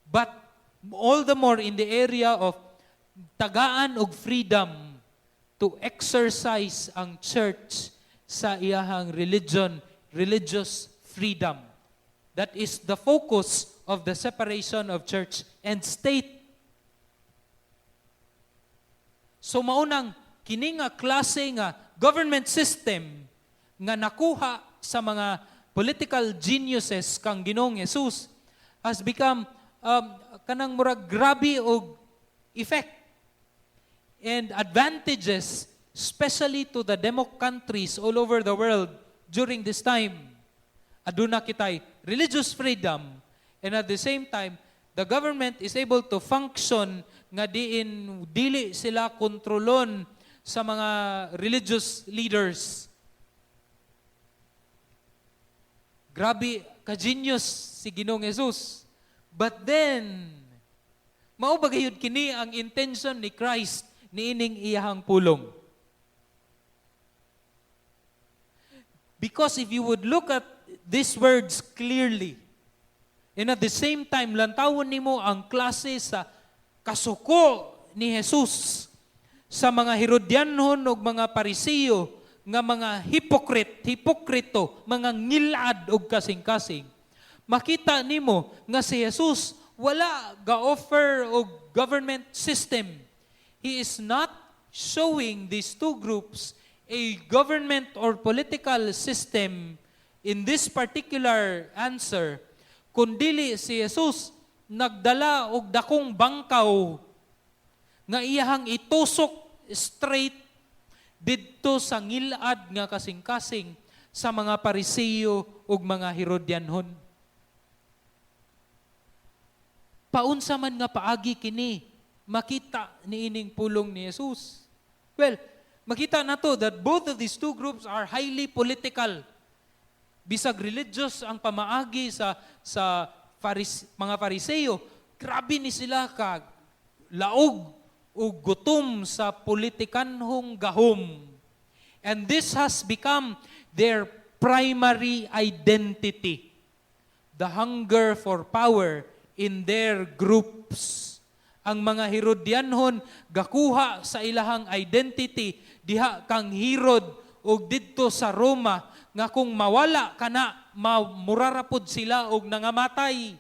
but all the more in the area of tagaan og freedom to exercise ang church sa iyahang religious freedom. That is the focus of the separation of church and state. So maunang kini nga klase nga government system nga nakuha sa mga political geniuses kang Ginoong Hesus has become kanang murag grabe og effect and advantages, especially to the democratic countries all over the world during this time. Aduna kitay religious freedom, and at the same time, the government is able to function nga dili sila kontrolon sa mga religious leaders. Grabe ka-genius si Ginoong Hesus. But then, mao ba gayud kini ang intention ni Christ niining iyahang pulong? Because if you would look at these words clearly, and at the same time, lantawon nimo ang klase sa kasuko ni Jesus sa mga Herodianhon o mga Parisiyo nga mga hipokrito, mga ngilad og kasing-kasing. Makita nimo nga si Jesus wala ga-offer og government system. He is not showing these two groups a government or political system in this particular answer, kundili si Jesus nagdala og dakong bangkaw nga iyahang itusok straight didto sa ngilad nga kasing-kasing sa mga Parisiyo ug mga Herodianhon. Paunsa man nga paagi kini makita niining pulong ni Jesus? Well, makita nato that both of these two groups are highly political. Bisag religious ang pamaagi sa mga Fariseyo, grabe ni sila ka laog o gutom sa politikanhong gahom. And this has become their primary identity. The hunger for power in their groups. Ang mga Herodianhon gakuha sa ilahang identity diha kang Herod og didto sa Roma nga kung mawala kana murarapod sila og nangamatay.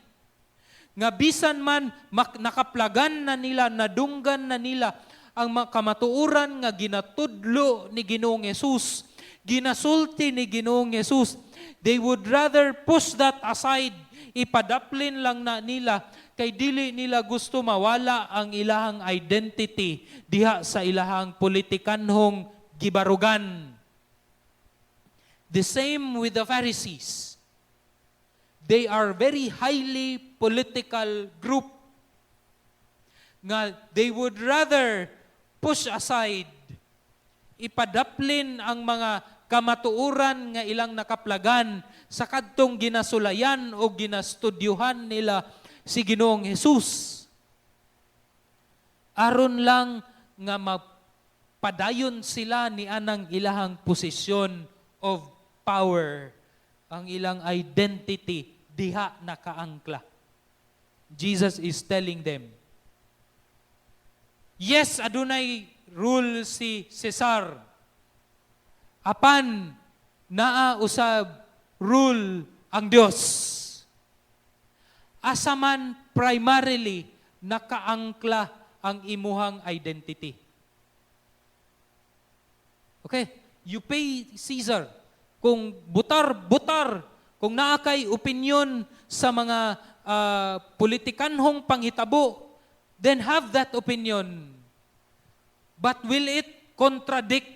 Nga bisan man nakaplagan na nila, nadunggan na nila ang mga kamatuoran nga ginatudlo ni Ginoong Hesus, ginasulti ni Ginoong Hesus, they would rather push that aside, ipadaplin lang na nila, kay dili nila gusto mawala ang ilahang identity diha sa ilahang politikanhong gibarugan. The same with the Pharisees. They are very highly political group. Nga they would rather push aside, ipadaplin ang mga kamatuoran nga ilang nakaplagan sa kadtong ginasulayan o ginastudyuhan nila si Ginoong Hesus. Aron lang nga mapadayon sila ni anang ilahang posisyon of power, ang ilang identity diha nakaangkla. Jesus is telling them, yes, adunay rule si Cesar. Apan naa usab rule ang Dios. Asa man primarily nakaangkla ang imuhang identity. Okay? You pay Caesar. Kung butar, kung naakay opinion sa mga politikanhong panghitabo, then have that opinion. But will it contradict,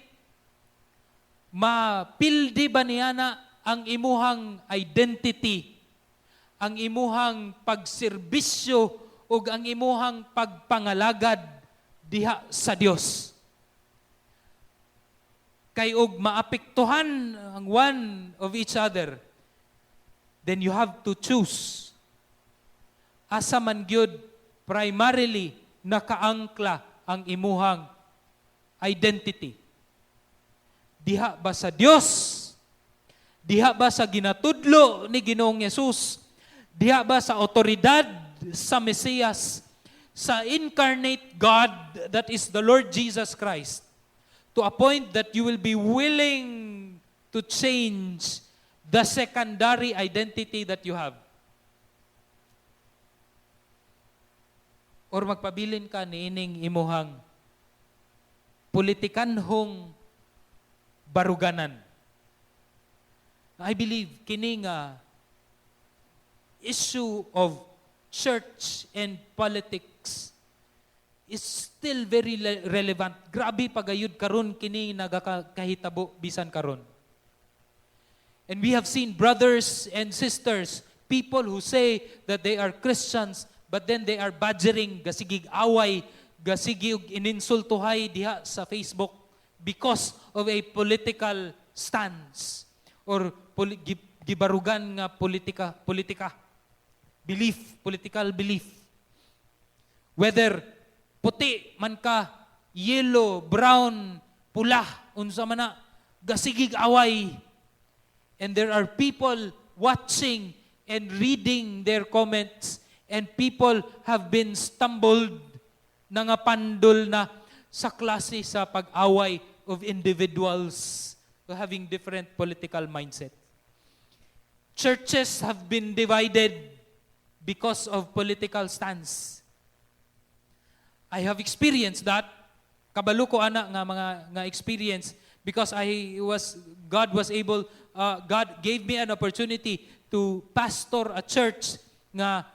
mapildi ba niya na ang imuhang identity, ang imuhang pagserbisyo, o ang imuhang pagpangalagad diha sa Dios? Kay og maapektuhan ang one of each other, then you have to choose. Asa man gyud primarily nakaangkla ang imuhang identity. Diha ba sa Dios? Diha ba sa ginatudlo ni Ginoong Yesus? Diha ba sa otoridad sa Mesiyas? Sa incarnate God that is the Lord Jesus Christ? To a point that you will be willing to change the secondary identity that you have. Or magpabilin ka niining imuhang politikanhong baruganan. I believe kini nga issue of church and politics is still very relevant. Grabe pagayud karon kini nagakahitabo bisan karon. And we have seen brothers and sisters, people who say that they are Christians, but then they are badgering, gasigig away, gasigig ininsultuhay diha sa Facebook because of a political stance or gibarugan nga political belief. Whether puti man ka, yellow, brown, pula, unsa man na, gasigig away. And there are people watching and reading their comments, and people have been stumbled na nga pandol na sa klase sa pag-away of individuals having different political mindset. Churches have been divided because of political stance. I have experienced that. Kabalo ko ana nga experience because God gave me an opportunity to pastor a church nga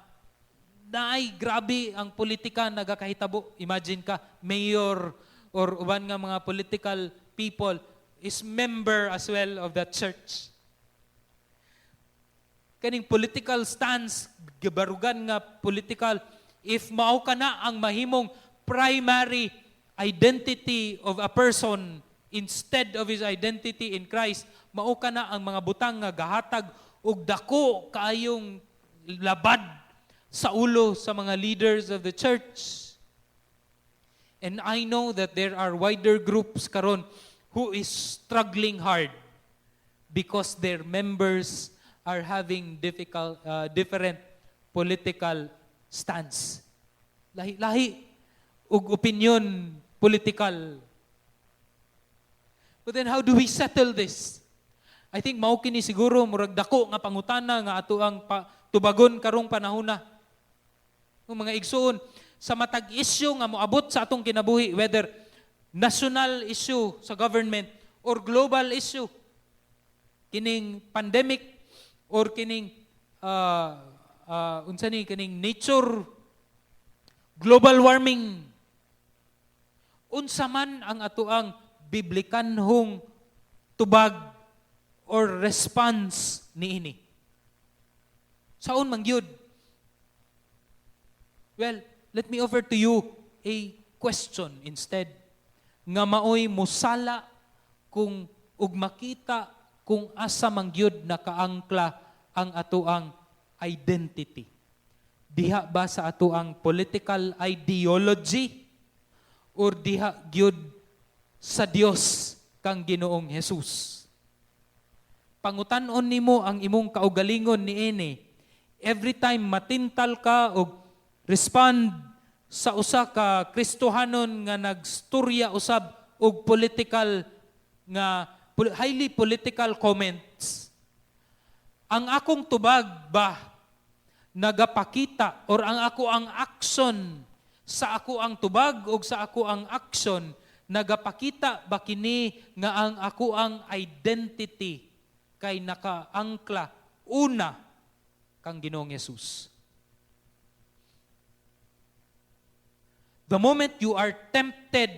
naay grabe ang politika nagakahitabo. Imagine ka, mayor or uban nga mga political people is member as well of that church. Kaning political stance, gibarugan nga political, if mao ka na ang mahimong primary identity of a person instead of his identity in Christ, mao ka na ang mga butang nga gahatag og dako kaayong labad sa ulo sa mga leaders of the church. And I know that there are wider groups karon who is struggling hard because their members are having different political stance. Lahi-lahi ug opinion political. But then how do we settle this? I think mao kini siguro murag dako nga pangutana nga ato ang tubagon karong panahona. Mga igsoon sa matag issue nga moabot sa atong kinabuhi, whether national issue sa government or global issue, kining pandemic or kining kining nature, global warming, unsa man ang atoang biblikanhong tubag or response niini. Saon man gyud? Well, let me offer to you a question instead. Nga maoy musala kung ug makita kung asa man gyud nakaangkla ang atoang identity. Diha ba sa atoang political ideology or diha gyud sa Dios kang Ginoong Hesus? Pangutan-on nimo ang imong kaugalingon niini. Every time matintal ka o respond sa usa ka Kristohanon nga nagstorya usab og political nga highly political comments. Ang akong tubag ba nagapakita or ang ako ang action sa ako ang tubag o sa ako ang action nagapakita ba kini nga ang ako ang identity kay nakaangkla una kang Ginoong Hesus. The moment you are tempted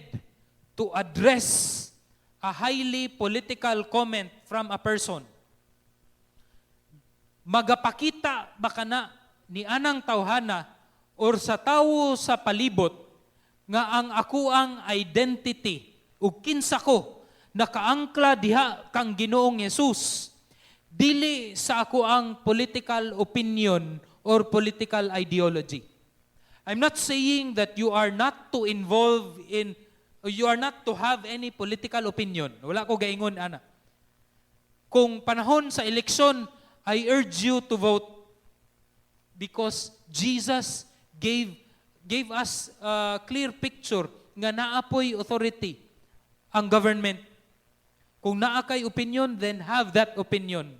to address a highly political comment from a person, magapakita ba kana ni anang tawhana or sa tawo sa palibot nga ang ako ang identity o kinsa ko nakaangkla diha kang Ginoong Hesus, dili sa ako ang political opinion or political ideology. I'm not saying that you are not to involve in, you are not to have any political opinion. Wala ko gaingon, ana. Kung panahon sa eleksyon, I urge you to vote because Jesus gave us a clear picture nga naapoy authority ang government. Kung naa kay opinion, then have that opinion.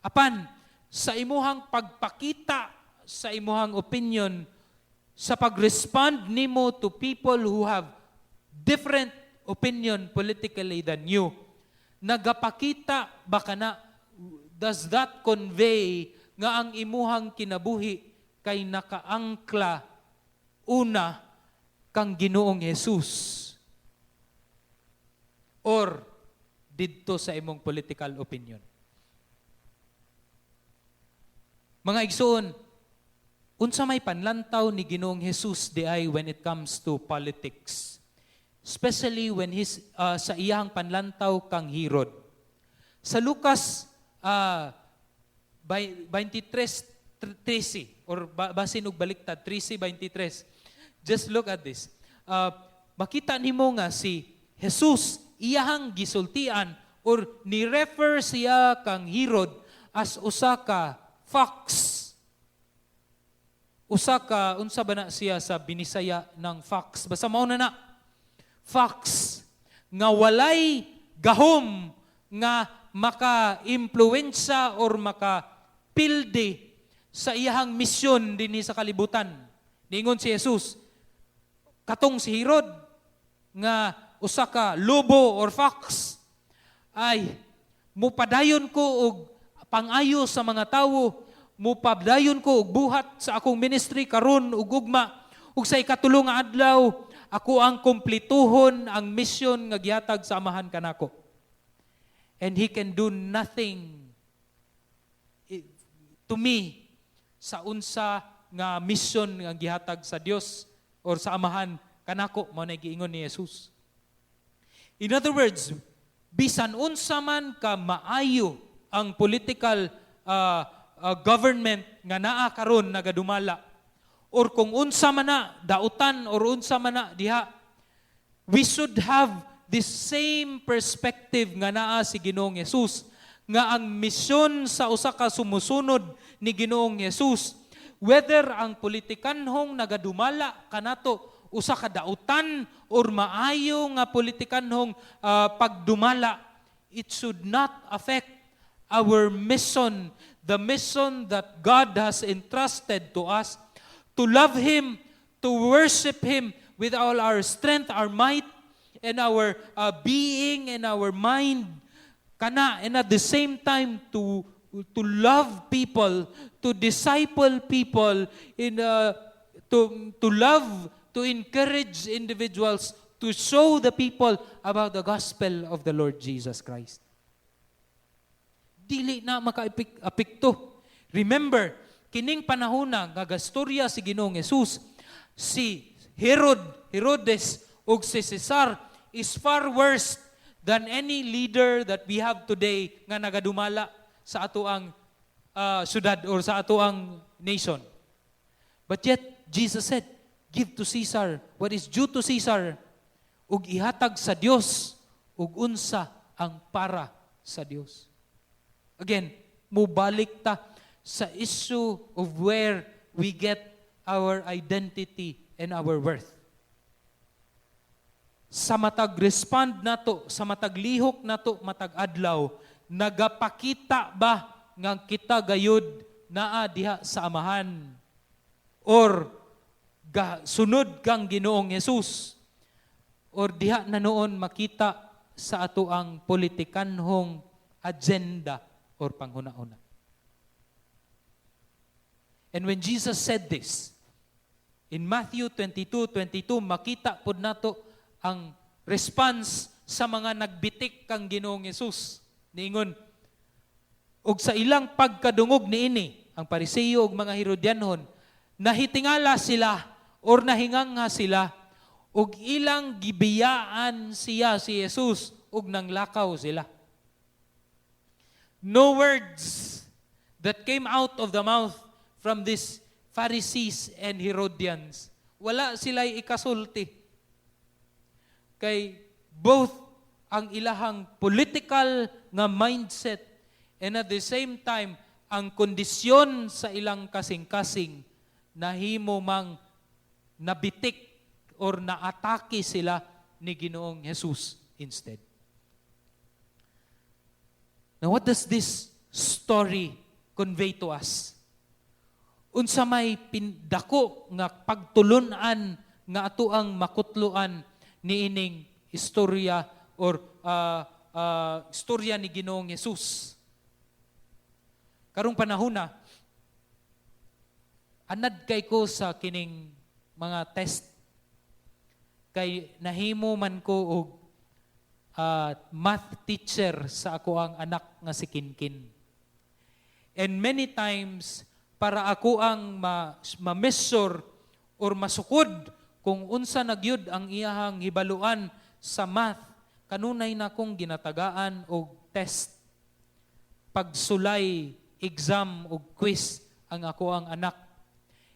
Apan, sa imuhang pagpakita sa imuhang opinion, sa pag-respond nimo to people who have different opinion politically than you, nagapakita ba kana, does that convey nga ang imuhang kinabuhi kay nakaangkla una kang Ginoong Hesus? Or didto sa imong political opinion? Mga igsoon, unsa may panlantaw ni Ginoong Hesus di ay when it comes to politics? Especially when sa iyang panlantaw kang Herod. Sa Lucas 23:13 or basin og baliktad 13:23. Just look at this. Makita nimo nga si Jesus iyang gisultian or ni-refer siya kang Herod as usa ka fox. Unsa ba na siya sa binisaya ng fox? Basta mao na fox nga walay gahom nga maka-impluwensya or maka-pilde sa iyang misyon dinhi sa kalibutan. Ningon si Jesus, katong si Herod nga usa ka lobo or fox, ay mupadayon ko og pangayo sa mga tawo, mupadayon ko og buhat sa akong ministry karon ug ugma, ug sa ikatulo nga adlaw ako ang kumplituhon ang misyon nga gihatag sa Amahan kanako. And he can do nothing to me sa unsa nga misyon nga gihatag sa Dios or sa Amahan kanako, mao na giingon ni Jesus. In other words, bisan unsa man ka maayo ang political government nga naa karon nagadumala, or kung unsa man na dautan or unsa man na diha, we should have this same perspective nga naa si Ginoong Hesus, nga ang misyon sa usa ka sumusunod ni Ginoong Hesus, whether ang politikanhong nagadumala kanato usa ka dautan or maayo nga politikanhong pagdumala, it should not affect our mission, the mission that God has entrusted to us, to love Him, to worship Him with all our strength, our might, and our being and our mind, and at the same time to love people, to disciple people, to love, to encourage individuals, to show the people about the gospel of the Lord Jesus Christ. Dili na maka-apekto. Remember, kining panahona nga gastorya si Ginoong Hesus, si Herodes ug si Cesar is far worse than any leader that we have today nga nagadumala sa atoang syudad or sa atoang nation. But yet, Jesus said, give to Caesar what is due to Caesar, ug ihatag sa Dios ug unsa ang para sa Dios. Again, mubalik ta sa issue of where we get our identity and our worth. Sa matag respond nato, sa matag lihok nato, matag adlaw, nagapakita ba nga kita gayud naa diha sa amahan? Or sunod kang Ginoong Hesus? Or diha na noon makita sa ato ang politikanhong agenda or panghuna-una? And when Jesus said this, in Matthew 22:22, makita pod nato ang response sa mga nagbitik kang Ginoong Hesus. Niingon, ug sa ilang pagkadungog niini, ang Pariseo ug mga Herodianhon, nahitingala sila or nahinganga sila, ug ilang gibiyaan siya si Jesus, ug nanglakaw sila. No words that came out of the mouth from these Pharisees and Herodians. Wala sila'y ikasulti. Kay both ang ilahang political nga mindset and at the same time, ang kondisyon sa ilang kasing-kasing nahimo mang nabitik or naatake sila ni Ginoong Jesus instead. Now what does this story convey to us? Unsa may pindako nga pagtulunan nga ato ang makutluan niining istorya or istorya ni Ginoong Jesus. Karong panahona, anad kay ko sa kining mga test. Kay nahimo man ko og math teacher sa ako ang anak nga si Kinkin. And many times, para ako ang ma-measure or masukod kung unsa nagyud ang iyahang hibaluan sa math, kanunay na kong ginatagaan og test. Pagsulay, exam o quiz ang ako ang anak.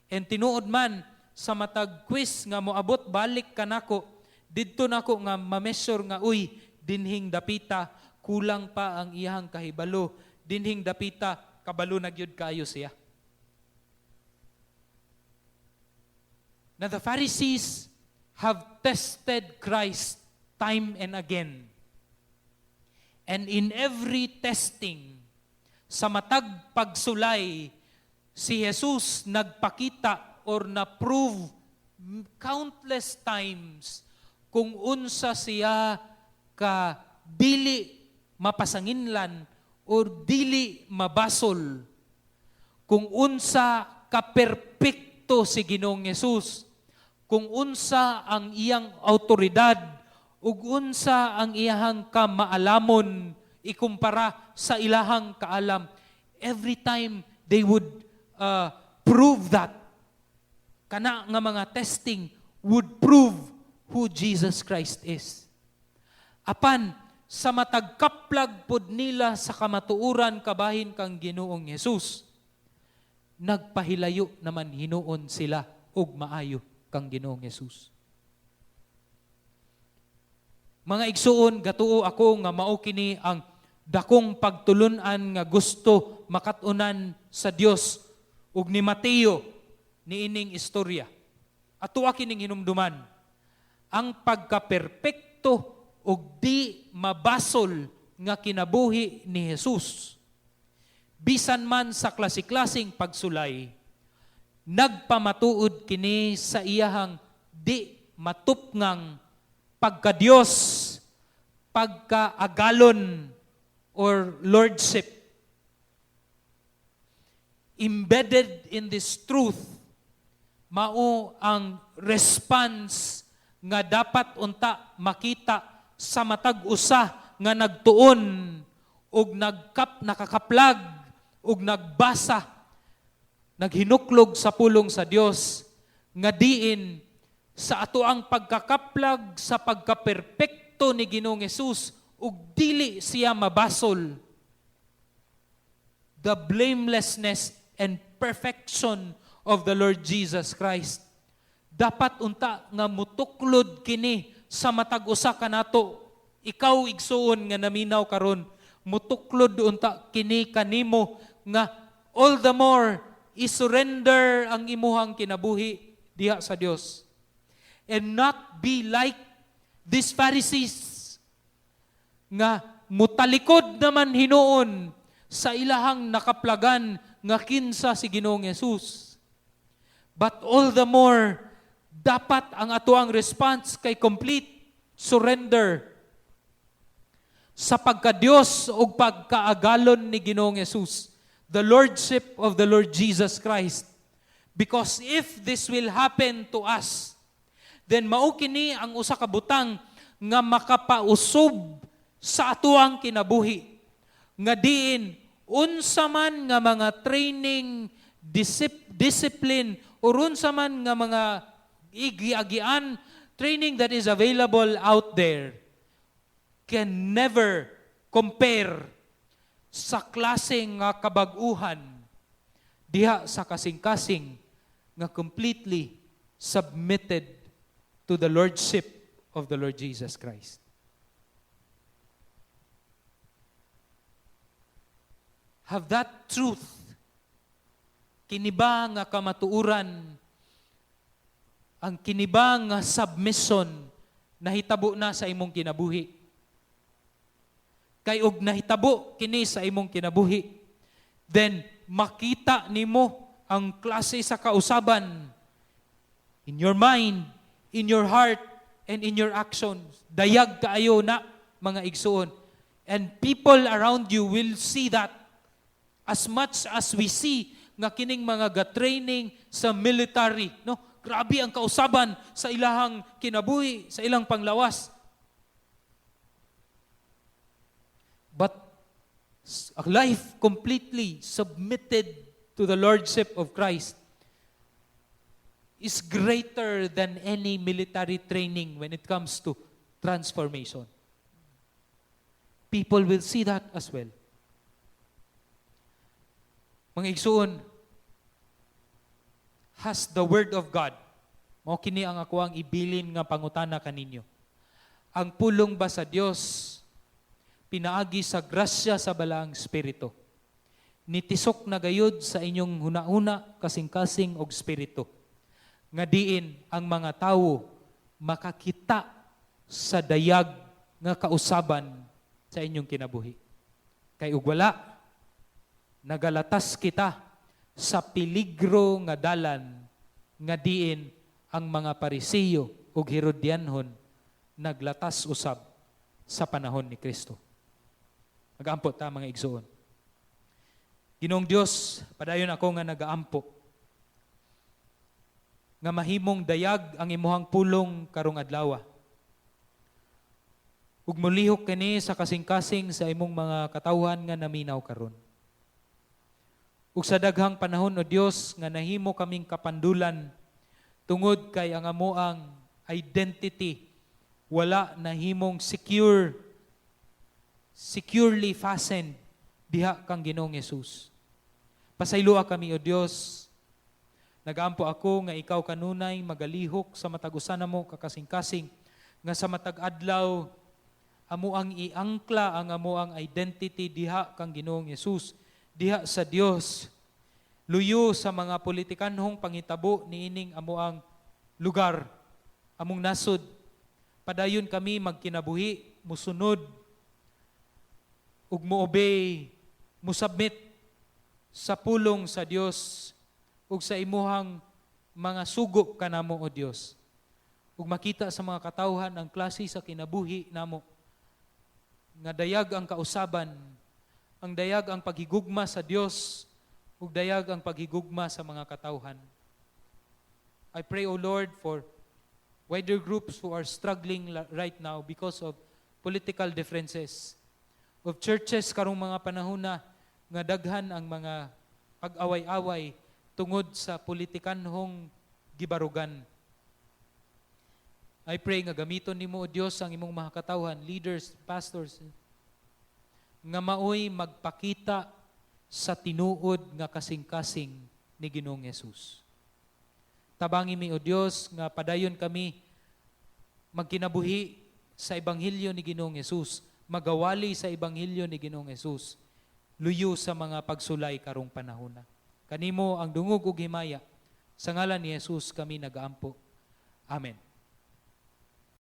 And tinuod man sa matag quiz nga moabot balik kanako, didto nako nga ma-measure nga uy, dinhing dapita, kulang pa ang iyahang kahibalo. Dinhing dapita, kabalo na gyud kayo siya. Now the Pharisees have tested Christ time and again. And in every testing, sa matag pagsulay, si Jesus nagpakita or na-prove countless times kung unsa siya ka dili mapasanginlan or dili mabasol, kung unsa ka perpekto si Ginoong Jesus, kung unsa ang iyang autoridad, ug unsa ang iyang kamaalamon ikumpara sa ilahang kaalam. Every time they would prove that, kana nga mga testing would prove who Jesus Christ is. Apan, sa matagkaplag pod nila sa kamatuuran kabahin kang Ginoong Jesus, nagpahilayo naman hinuon sila og maayo kang Ginoong Jesus. Mga igsuon, gatuo ako nga mao kini ang dakong pagtulunan nga gusto makatunan sa Dios ug ni Mateo niining istorya. Ato kining hinumduman ang pagkaperpekto ug di mabasol nga kinabuhi ni Jesus. Bisan man sa klase-klaseng pagsulay, nagpamatuod kini sa iyahang di matupngang pagka-Diyos, pagka-agalon, or lordship. Embedded in this truth, mao ang response nga dapat unta makita sa matag usa nga nagtuon ug nakakaplag ug nagbasa, naghinuklog sa pulong sa Dios nga diin sa ato ang pagkakaplag sa pagkaperpekto ni Ginoong Hesus ug dili siya mabasol, the blamelessness and perfection of the Lord Jesus Christ. Dapat unta nga mutuklod kini sa matag usa kanato. Ikaw igsuon nga naminaw karon, mutuklod unta kini kanimo nga all the more isurrender ang imuhang kinabuhi diha sa Dios. and not be like these Pharisees nga mutalikod naman hinuon sa ilahang nakaplagan nga kinsa si Ginoong Yesus. But all the more, dapat ang atoang response kay complete surrender sa pagka-Diyos o pagkaagalon ni Ginoong Yesus, the Lordship of the Lord Jesus Christ. Because if this will happen to us, then mao kini ang usa ka butang nga makapausob sa atuang kinabuhi. Nga diin, unsa man nga mga training, discipline, o unsa man nga mga igiagian, training that is available out there, can never compare sa klaseng nga kabag-uhan diha sa kasing-kasing nga completely submitted to the Lordship of the Lord Jesus Christ. Have that truth, kiniba nga kamatuuran, ang kiniba nga submission, nahitabo na sa imong kinabuhi. Kay og nahitabo kini sa imong kinabuhi, then makita nimo ang klase sa kausaban in your mind, in your heart, and in your actions. Dayag kaayo na, mga igsuon. And people around you will see that as much as we see nga kining mga ga-training sa military, no? Grabe ang kausaban sa ilahang kinabuhi, sa ilang panglawas. But a life completely submitted to the Lordship of Christ is greater than any military training when it comes to transformation. People will see that as well. Mga igsuon, has the Word of God, mao kini ang ako ang ibilin nga pangutana kaninyo. Ang pulong ba sa Dios pinaagi sa grasya sa balaang Espiritu, nitisok na gayud sa inyong huna-una kasing-kasing og Espiritu, nga diin ang mga tawo makakita sa dayag nga kausaban sa inyong kinabuhi. Kay ug wala, nagalatas kita sa peligro nga dalan nga diin ang mga Parisiyo ug Herodianhon naglatas usab sa panahon ni Kristo. Nag-aampo ta, mga igsuon. Ginoong Dios, padayon ako nga nag-aampo nga mahimong dayag ang imuhang pulong karong adlaw. Ug molihok kini sa kasing-kasing sa imong mga katawhan nga naminaw karon. Ug sa daghang panahon, O Dios, nga nahimo kaming kapandulan tungod kay ang amoang identity wala nahimong securely fastened diha kang Ginoong Yesus. Pasayloa kami, O Dios. Nagaampo ako nga ikaw kanunay magalihok sa matag usa namo kakasing-kasing nga sa matag adlaw amo ang iangkla ang amo ang identity diha kang Ginoong Yesus, diha sa Dios. Luyo sa mga politikanhong pangitabo niining amo ang lugar, among nasod. Padayon kami magkinabuhi, musunod ug mo-obey, mo-submit sa pulong sa Dios ug sa imuhang mga sugo kanamo, O Dios. Ug makita sa mga katawhan ang klase sa kinabuhi namo nga dayag ang kausaban, ang dayag ang paghigugma sa Dios ug dayag ang paghigugma sa mga katawhan. I pray, O Lord, for wider groups who are struggling right now because of political differences, of churches karong mga panahon na nga daghan ang mga pag-away-away tungod sa politikanhong gibarugan. I pray nga gamiton nimo, O Dios, ang imong mga katawhan, leaders, pastors, nga maoy magpakita sa tinuod nga kasing-kasing ni Ginoong Yesus. Tabangi mi, O Dios, nga padayon kami magkinabuhi sa Ebanghelyo ni Ginoong Yesus, magawali sa Ebanghelyo ni Ginoong Yesus, luyo sa mga pagsulay karong panahon na. Kanimo ang dungog ug himaya, sa ngalan ni Jesus kami nagaampo. Amen.